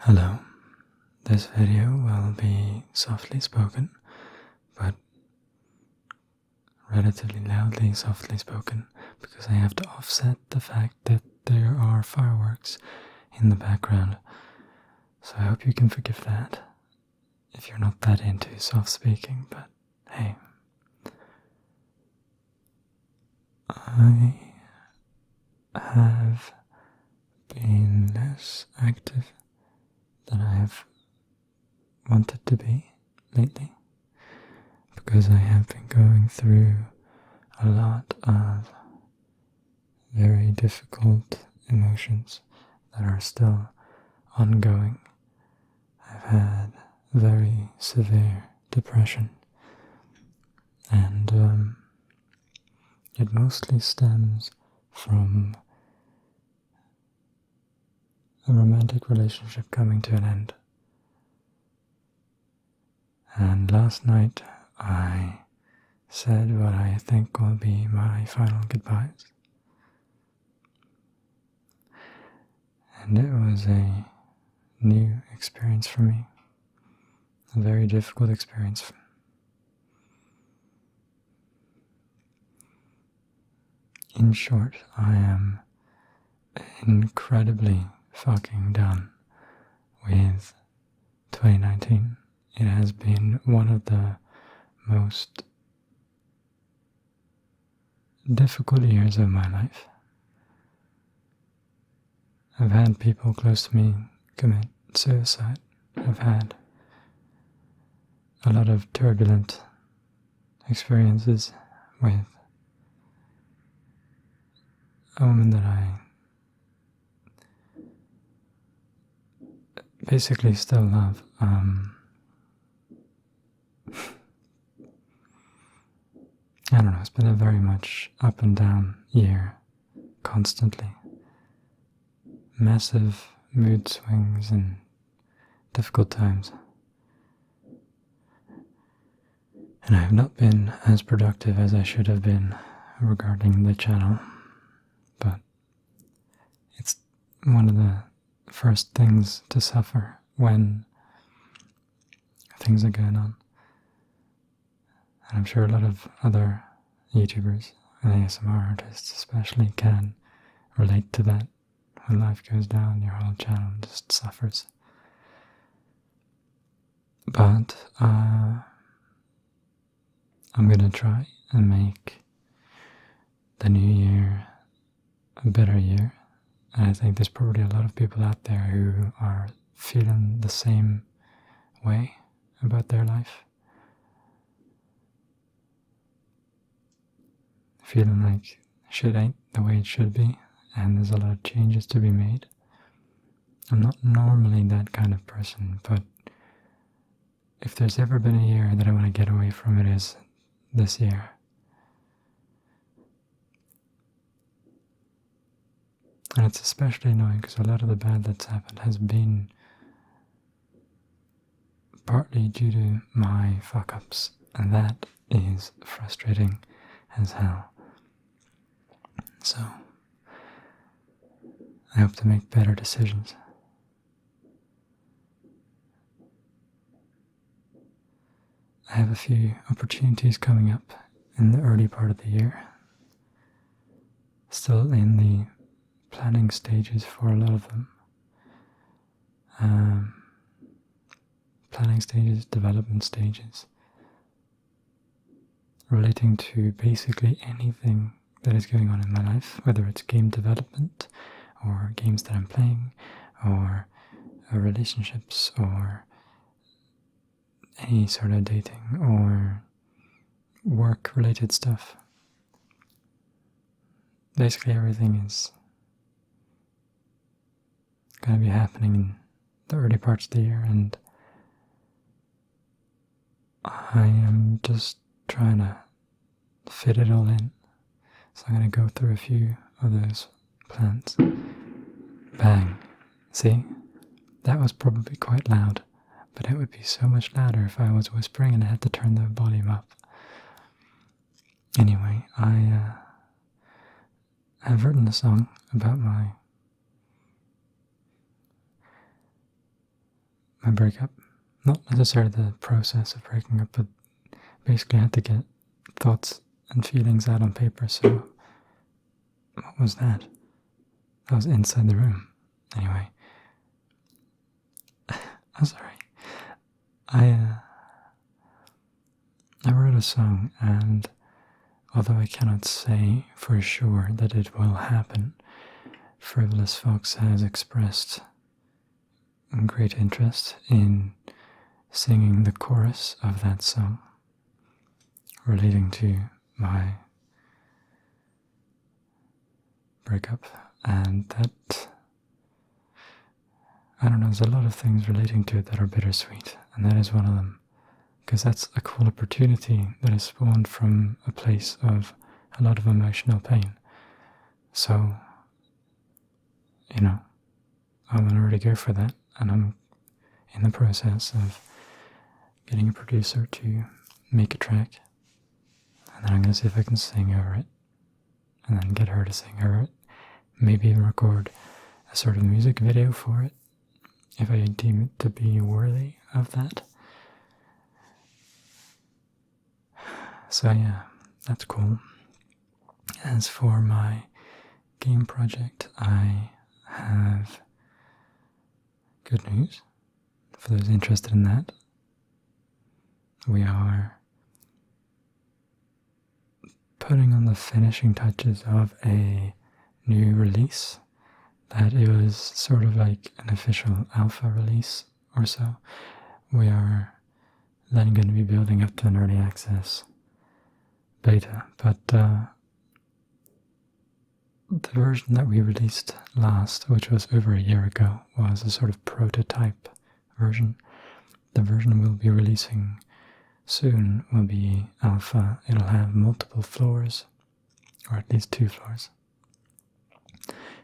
Hello, this video will be softly spoken, but relatively loudly softly spoken because I have to offset the fact that there are fireworks in the background. So I hope you can forgive that if you're not that into soft speaking, but hey. I have been less active than I have wanted to be lately because I have been going through a lot of very difficult emotions that are still ongoing. I've had very severe depression, and it mostly stems from a romantic relationship coming to an end. And last night I said what I think will be my final goodbyes. And it was a new experience for me, a very difficult experience. In short, I am incredibly fucking done with 2019. It has been one of the most difficult years of my life. I've had people close to me commit suicide. I've had a lot of turbulent experiences with a woman that I basically still love. I don't know, it's been a very much up and down year, constantly. Massive mood swings and difficult times. And I have not been as productive as I should have been regarding the channel, but it's one of the first things to suffer when things are going on. And I'm sure a lot of other YouTubers and ASMR artists especially can relate to that. When life goes down, your whole channel just suffers. But I'm gonna try and make the new year a better year. And I think there's probably a lot of people out there who are feeling the same way about their life. Feeling like shit ain't the way it should be, and there's a lot of changes to be made. I'm not normally that kind of person, but if there's ever been a year that I want to get away from, it is this year. And it's especially annoying because a lot of the bad that's happened has been partly due to my fuck-ups, and that is frustrating as hell. So I hope to make better decisions. I have a few opportunities coming up in the early part of the year. Still in the planning stages for a lot of them. Planning stages, development stages, relating to basically anything that is going on in my life, whether it's game development or games that I'm playing or relationships or any sort of dating or work related stuff. Basically everything is going to be happening in the early parts of the year, and I am just trying to fit it all in. So I'm going to go through a few of those plans. Bang. See? That was probably quite loud, but it would be so much louder if I was whispering and I had to turn the volume up. Anyway, I have written a song about my my breakup. Not necessarily the process of breaking up, but basically I had to get thoughts and feelings out on paper. So what was that? That was inside the room. Anyway, I'm sorry. I wrote a song, and although I cannot say for sure that it will happen, Frivolous Fox has expressed great interest in singing the chorus of that song relating to my breakup, and that, I don't know, there's a lot of things relating to it that are bittersweet, and that is one of them, because that's a cool opportunity that is spawned from a place of a lot of emotional pain. So, you know, I want to really go for that, and I'm in the process of getting a producer to make a track, and then I'm going to see if I can sing over it, and then get her to sing over it, maybe record a sort of music video for it, if I deem it to be worthy of that. So yeah, that's cool. As for my game project, I have good news for those interested in that. We are putting on the finishing touches of a new release that it was sort of like an official alpha release or so. We are then going to be building up to an early access beta, but the version that we released last, which was over a year ago, was a sort of prototype version. The version we'll be releasing soon will be alpha. It'll have multiple floors, or at least 2 floors.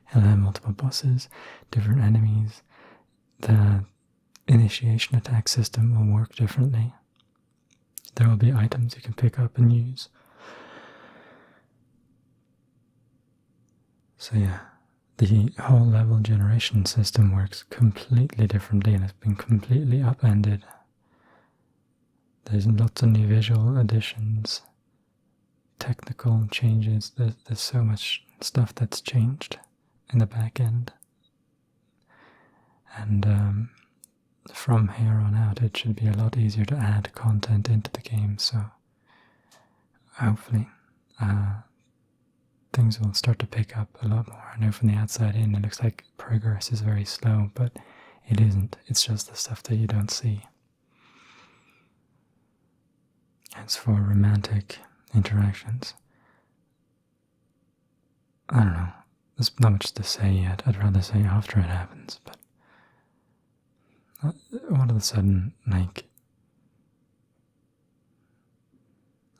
It'll have multiple bosses, different enemies. The initiation attack system will work differently. There will be items you can pick up and use. So yeah, the whole level generation system works completely differently and has been completely upended. There's lots of new visual additions, technical changes. There's so much stuff that's changed in the back end. And from here on out, it should be a lot easier to add content into the game, so hopefully things will start to pick up a lot more. I know from the outside in, it looks like progress is very slow, but it isn't. It's just the stuff that you don't see. As for romantic interactions, I don't know. There's not much to say yet. I'd rather say after it happens, but all of a sudden, like,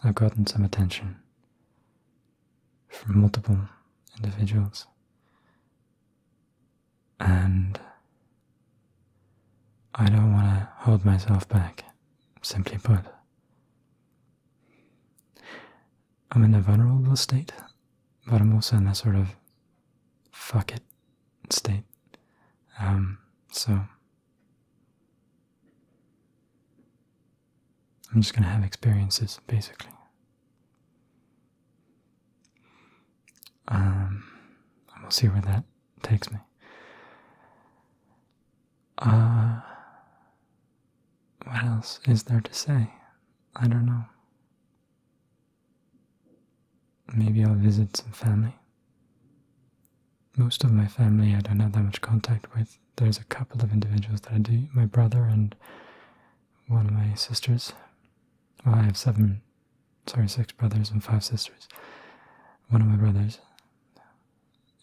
I've gotten some attention from multiple individuals, and I don't want to hold myself back, simply put. I'm in a vulnerable state, but I'm also in that sort of fuck it state. So I'm just going to have experiences, basically. And we'll see where that takes me. What else is there to say? I don't know. Maybe I'll visit some family. Most of my family I don't have that much contact with. There's a couple of individuals that I do. My brother and one of my sisters. Well, I have 6 brothers and 5 sisters. One of my brothers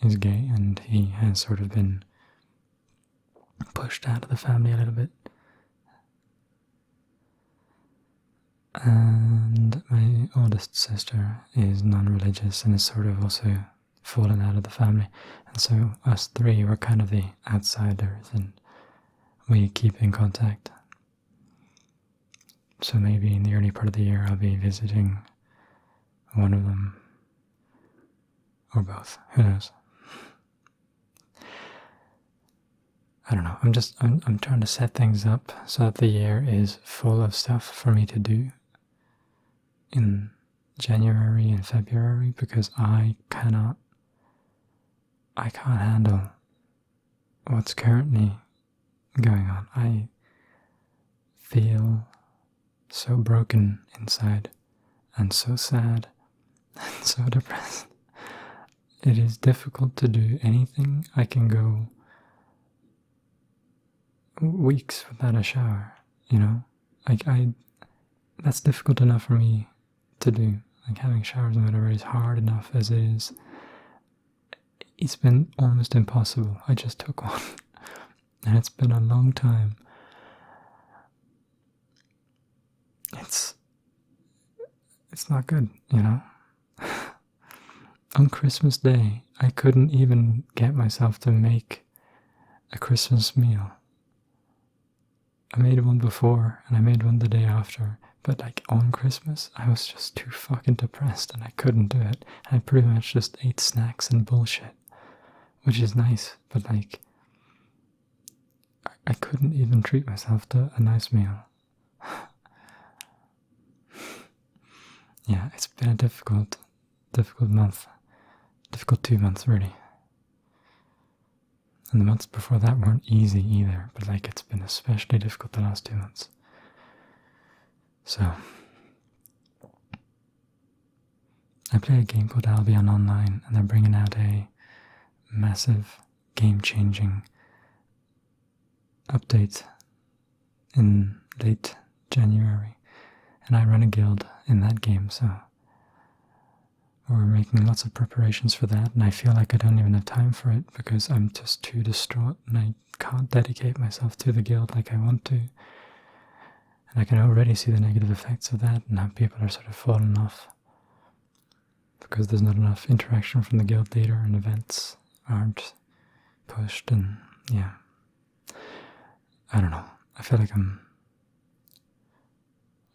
is gay, and he has sort of been pushed out of the family a little bit. And my oldest sister is non-religious and is sort of also fallen out of the family. And so us 3 were kind of the outsiders, and we keep in contact. So maybe in the early part of the year I'll be visiting one of them, or both, who knows. I don't know. I'm trying to set things up so that the year is full of stuff for me to do in January and February, because I can't handle what's currently going on. I feel so broken inside and so sad and so depressed. It is difficult to do anything. I can go weeks without a shower, you know? That's difficult enough for me to do. Like, having showers and whatever is hard enough as it is. It's been almost impossible. I just took one. And it's been a long time. It's not good, you know? On Christmas Day, I couldn't even get myself to make a Christmas meal. I made one before, and I made one the day after, but like on Christmas, I was just too fucking depressed, and I couldn't do it. And I pretty much just ate snacks and bullshit, which is nice, but like, I couldn't even treat myself to a nice meal. Yeah, it's been a difficult month. Difficult 2 months, really. And the months before that weren't easy either, but like, it's been especially difficult the last 2 months. So, I play a game called Albion Online, and they're bringing out a massive, game-changing update in late January. And I run a guild in that game, so we're making lots of preparations for that, and I feel like I don't even have time for it because I'm just too distraught and I can't dedicate myself to the guild like I want to. And I can already see the negative effects of that and how people are sort of falling off because there's not enough interaction from the guild leader and events aren't pushed, and yeah. I don't know. I feel like I'm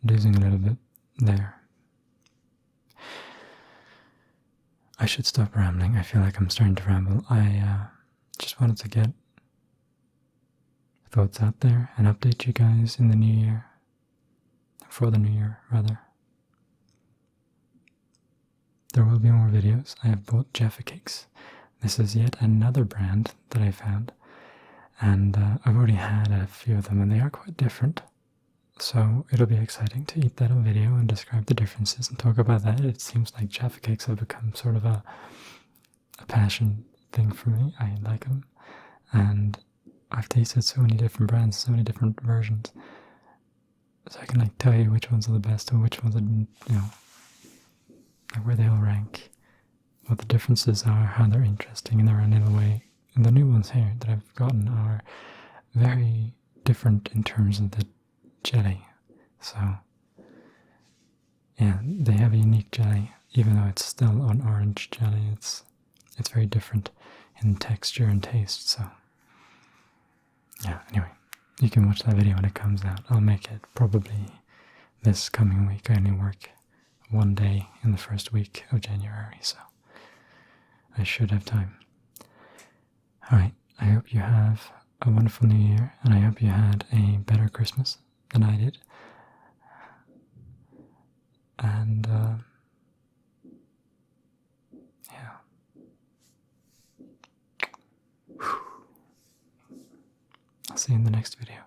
losing a little bit there. I should stop rambling. I feel like I'm starting to ramble. I just wanted to get thoughts out there and update you guys in the new year. For the new year, rather. There will be more videos. I have bought Jaffa Cakes. This is yet another brand that I found. And I've already had a few of them, and they are quite different. So it'll be exciting to eat that on video and describe the differences and talk about that. It seems like Jaffa Cakes have become sort of a passion thing for me. I like them. And I've tasted so many different brands, so many different versions. So I can like tell you which ones are the best and which ones are, you know, like where they all rank, what the differences are, how they're interesting in their own little way. And the new ones here that I've gotten are very different in terms of the jelly. So yeah, they have a unique jelly, even though it's still an orange jelly. It's very different in texture and taste. So yeah, anyway, you can watch that video when it comes out. I'll make it probably this coming week. I only work one day in the first week of January, so I should have time. Alright, I hope you have a wonderful new year, and I hope you had a better Christmas than I did. And yeah. I'll see you in the next video.